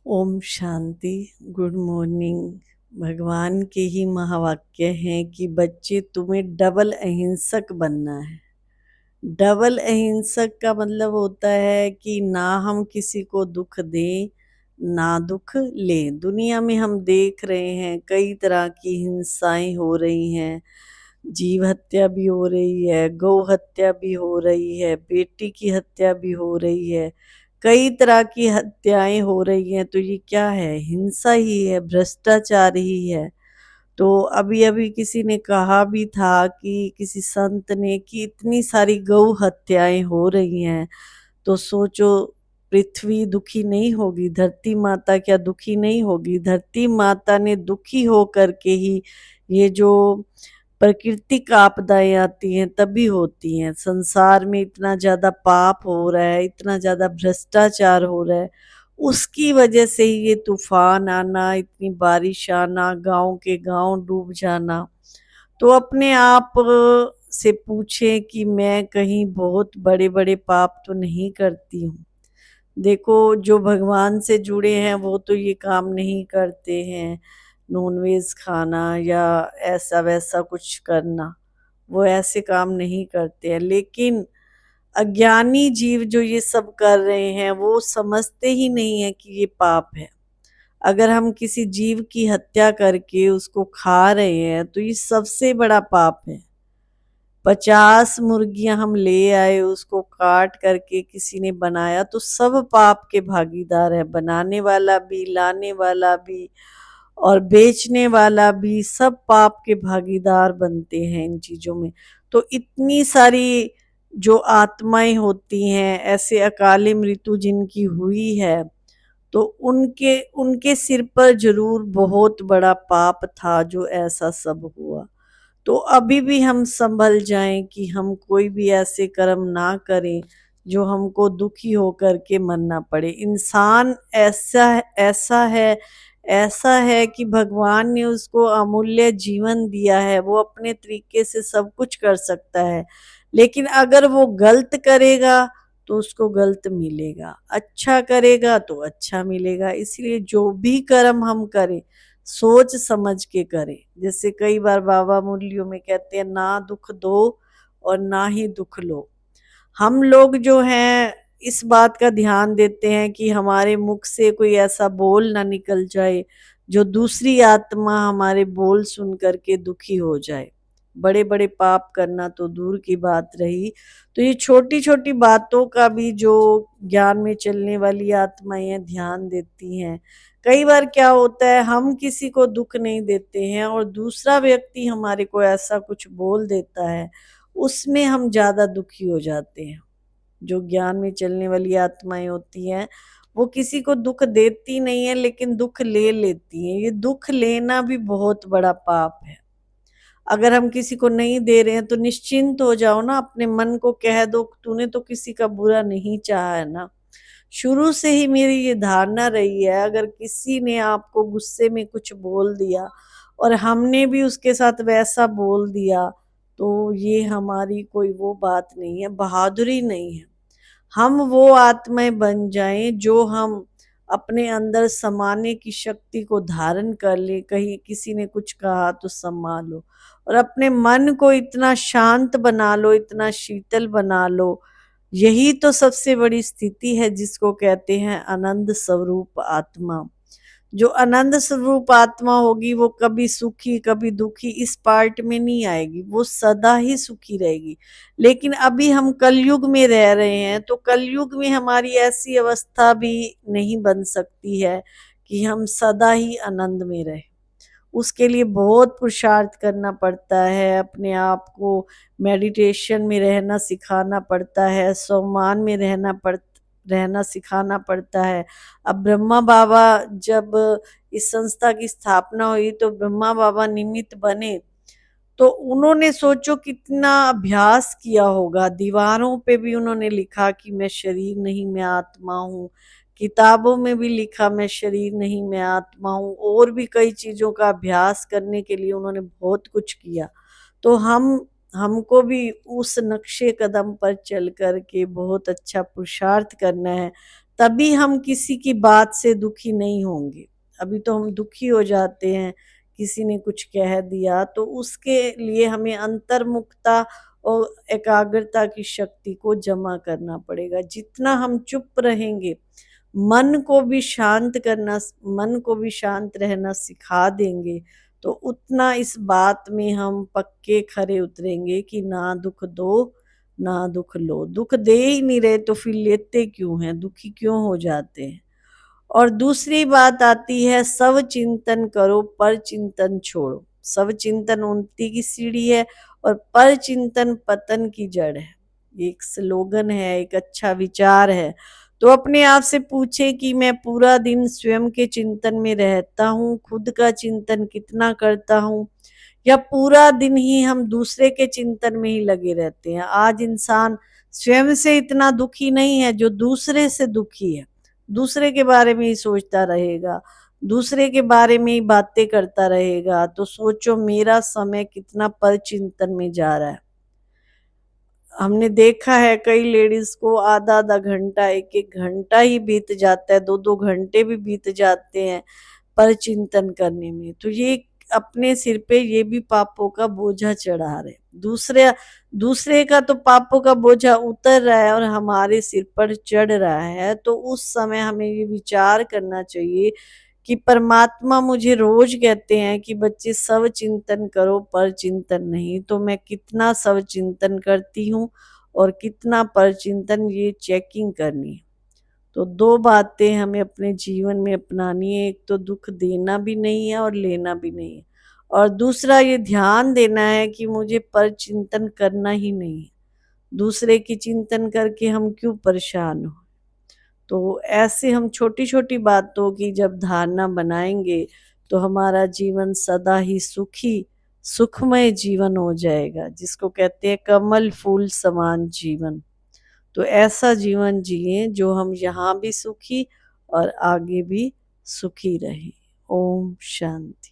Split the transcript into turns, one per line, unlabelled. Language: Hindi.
ओम शांति। Good morning. भगवान के ही महावाक्य हैं कि बच्चे तुम्हें डबल अहिंसक बनना है। डबल अहिंसक का मतलब होता है कि ना हम किसी को दुख दें ना दुख लें। दुनिया में हम देख रहे हैं कई तरह की हिंसाएं हो रही हैं। जीव हत्या भी हो रही है, गौ हत्या भी हो रही है, बेटी की हत्या भी हो रही है, कई तरह की हत्याएं हो रही हैं। तो ये क्या है? हिंसा ही है, भ्रष्टाचार ही है। तो अभी अभी किसी ने कहा भी था कि किसी संत ने कि इतनी सारी गौ हत्याएं हो रही हैं तो सोचो पृथ्वी दुखी नहीं होगी? धरती माता क्या दुखी नहीं होगी? धरती माता ने दुखी हो करके ही ये जो प्राकृतिक आपदाएं आती हैं तभी होती हैं। संसार में इतना ज्यादा पाप हो रहा है, इतना ज्यादा भ्रष्टाचार हो रहा है, उसकी वजह से ही ये तूफान आना, इतनी बारिश आना, गांव के गांव डूब जाना। तो अपने आप से पूछें कि मैं कहीं बहुत बड़े बड़े पाप तो नहीं करती हूँ। देखो, जो भगवान से जुड़े हैं वो तो ये काम नहीं करते हैं, नॉनवेज खाना या ऐसा वैसा कुछ करना, वो ऐसे काम नहीं करते हैं। लेकिन अज्ञानी जीव जो ये सब कर रहे हैं वो समझते ही नहीं है कि ये पाप है। अगर हम किसी जीव की हत्या करके उसको खा रहे हैं तो ये सबसे बड़ा पाप है। 50 मुर्गियां हम ले आए, उसको काट करके किसी ने बनाया तो सब पाप के भागीदार है। बनाने वाला भी, लाने वाला भी और बेचने वाला भी, सब पाप के भागीदार बनते हैं इन चीजों में। तो इतनी सारी जो आत्माएं होती हैं, ऐसे अकाले मृत्यु जिनकी हुई है, तो उनके उनके सिर पर जरूर बहुत बड़ा पाप था जो ऐसा सब हुआ। तो अभी भी हम संभल जाएं कि हम कोई भी ऐसे कर्म ना करें जो हमको दुखी होकर के मरना पड़े। इंसान ऐसा ऐसा है कि भगवान ने उसको अमूल्य जीवन दिया है, वो अपने तरीके से सब कुछ कर सकता है। लेकिन अगर वो गलत करेगा तो उसको गलत मिलेगा, अच्छा करेगा तो अच्छा मिलेगा। इसलिए जो भी कर्म हम करें सोच समझ के करें। जैसे कई बार बाबा मुरलियों में कहते हैं, ना दुख दो और ना ही दुख लो। हम लोग जो हैं इस बात का ध्यान देते हैं कि हमारे मुख से कोई ऐसा बोल ना निकल जाए जो दूसरी आत्मा हमारे बोल सुन करके दुखी हो जाए। बड़े बड़े पाप करना तो दूर की बात रही, तो ये छोटी छोटी बातों का भी जो ज्ञान में चलने वाली आत्माएं ध्यान देती हैं। कई बार क्या होता है, हम किसी को दुख नहीं देते हैं और दूसरा व्यक्ति हमारे को ऐसा कुछ बोल देता है, उसमें हम ज्यादा दुखी हो जाते हैं। जो ज्ञान में चलने वाली आत्माएं होती हैं वो किसी को दुख देती नहीं है लेकिन दुख ले लेती हैं। ये दुख लेना भी बहुत बड़ा पाप है। अगर हम किसी को नहीं दे रहे हैं तो निश्चिंत हो जाओ ना, अपने मन को कह दो तूने तो किसी का बुरा नहीं चाहा है ना। शुरू से ही मेरी ये धारणा रही है, अगर किसी ने आपको गुस्से में कुछ बोल दिया और हमने भी उसके साथ वैसा बोल दिया तो ये हमारी कोई वो बात नहीं है, बहादुरी नहीं है। हम वो आत्माएं बन जाएं जो हम अपने अंदर समाने की शक्ति को धारण कर ले। कहीं किसी ने कुछ कहा तो संभालो और अपने मन को इतना शांत बना लो, इतना शीतल बना लो। यही तो सबसे बड़ी स्थिति है जिसको कहते हैं आनंद स्वरूप आत्मा। जो आनंद स्वरूप आत्मा होगी वो कभी सुखी कभी दुखी इस पार्ट में नहीं आएगी, वो सदा ही सुखी रहेगी। लेकिन अभी हम कलयुग में रह रहे हैं तो कलयुग में हमारी ऐसी अवस्था भी नहीं बन सकती है कि हम सदा ही आनंद में रहे। उसके लिए बहुत पुरुषार्थ करना पड़ता है, अपने आप को मेडिटेशन में रहना सिखाना पड़ता है, सम्मान में रहना सिखाना पड़ता है। अब ब्रह्मा बाबा जब इस संस्था की स्थापना हुई तो ब्रह्मा बाबा निमित्त बने, तो उन्होंने सोचो कितना अभ्यास किया होगा। दीवारों पे भी उन्होंने लिखा कि मैं शरीर नहीं मैं आत्मा हूँ, किताबों में भी लिखा मैं शरीर नहीं मैं आत्मा हूँ, और भी कई चीजों का अभ्यास करने के लिए उन्होंने बहुत कुछ किया। तो हमको भी उस नक्शे कदम पर चल कर के बहुत अच्छा पुरुषार्थ करना है, तभी हम किसी की बात से दुखी नहीं होंगे। अभी तो हम दुखी हो जाते हैं, किसी ने कुछ कह दिया, तो उसके लिए हमें अंतर्मुखता और एकाग्रता की शक्ति को जमा करना पड़ेगा। जितना हम चुप रहेंगे, मन को भी शांत करना, मन को भी शांत रहना सिखा देंगे, तो उतना इस बात में हम पक्के खरे उतरेंगे कि ना दुख दो ना दुख लो। दुख दे ही नहीं रहे तो फिर लेते क्यों हैं, दुखी क्यों हो जाते हैं। और दूसरी बात आती है, सब चिंतन करो पर चिंतन छोड़ो। सब चिंतन उन्नति की सीढ़ी है और पर चिंतन पतन की जड़ है। ये एक स्लोगन है, एक अच्छा विचार है। तो अपने आप से पूछे कि मैं पूरा दिन स्वयं के चिंतन में रहता हूँ, खुद का चिंतन कितना करता हूँ, या पूरा दिन ही हम दूसरे के चिंतन में ही लगे रहते हैं। आज इंसान स्वयं से इतना दुखी नहीं है जो दूसरे से दुखी है। दूसरे के बारे में ही सोचता रहेगा, दूसरे के बारे में ही बातें करता रहेगा, तो सोचो मेरा समय कितना पर चिंतन में जा रहा है। हमने देखा है कई लेडीज को आधा आधा घंटा, एक एक घंटा ही बीत जाता है, दो दो घंटे भी बीत जाते हैं पर चिंतन करने में। तो ये अपने सिर पे ये भी पापों का बोझा चढ़ा रहे। दूसरे दूसरे का तो पापों का बोझा उतर रहा है और हमारे सिर पर चढ़ रहा है। तो उस समय हमें ये विचार करना चाहिए कि परमात्मा मुझे रोज कहते हैं कि बच्चे सब चिंतन करो पर चिंतन नहीं। तो मैं कितना सब चिंतन करती हूँ और कितना पर चिंतन, ये चेकिंग करनी है। तो दो बातें हमें अपने जीवन में अपनानी है, एक तो दुख देना भी नहीं है और लेना भी नहीं है, और दूसरा ये ध्यान देना है कि मुझे पर चिंतन करना ही नहीं है। दूसरे की चिंतन करके हम क्यों परेशान हो। तो ऐसे हम छोटी छोटी बातों की जब धारणा बनाएंगे तो हमारा जीवन सदा ही सुखी सुखमय जीवन हो जाएगा, जिसको कहते हैं कमल फूल समान जीवन। तो ऐसा जीवन जिए जो हम यहाँ भी सुखी और आगे भी सुखी रहें। ओम शांति।